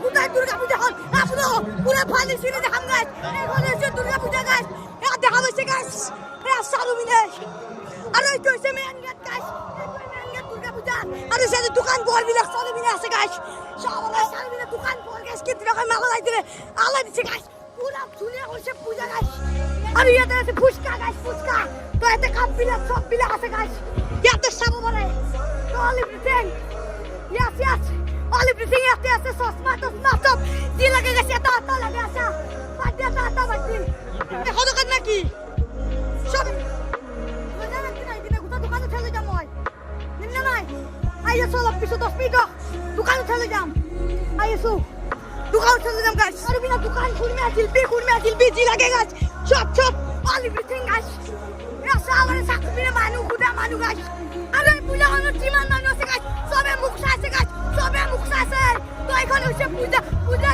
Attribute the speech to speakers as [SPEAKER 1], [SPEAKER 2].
[SPEAKER 1] কোথায় দুর্গা পূজা হল আপনারা পুরো ফালি সিনে দেখাম গাইস এখন হচ্ছে দুর্গা পূজা গাইস দেখা হচ্ছে গাইস সালুমিনে আর ওই তো হচ্ছে main gate guys main gate Durga Puja আর ওই সাথে দোকান বল বিলা সালুমিনে আছে গাইস সবাই সালুমিনে দোকান বল গাইস কি দিলে মালা লাই দিলে আলা দিছে গাইস পুরো দুনিয়া হচ্ছে পূজা গাইস আর ইয়াতে আছে ফুচকা গাইস ফুচকা তো এতে কাপ বিলা সব বিলা আছে গাইস ইয়াতে সব বলে তো everything yes yes all everything ইয়াতে আছে সসমা তো সব দি লাগে গেছে তা তা লাগে আছে বাদে তা তা বাদে দেখো দোকান নাকি সব মজা লাগছে না দিনে গোটা দোকানে চলে যাম মই নিন নাই আইয়া চল পিছু 10 মিনিট দোকানে চলে যাম আইসু দোকানে চলে যাম গাইস আর বিনা দোকান খুলমে জিলবি জি লাগে গাইস সব all everything গাইস এ সামনে সাকবিনে মানু গাইস আর এই পূজা হলো টিমান মানুষ আছে গাইস সবে মুখ আছে গাইস সবে মুখ আছে তো এখন হচ্ছে পূজা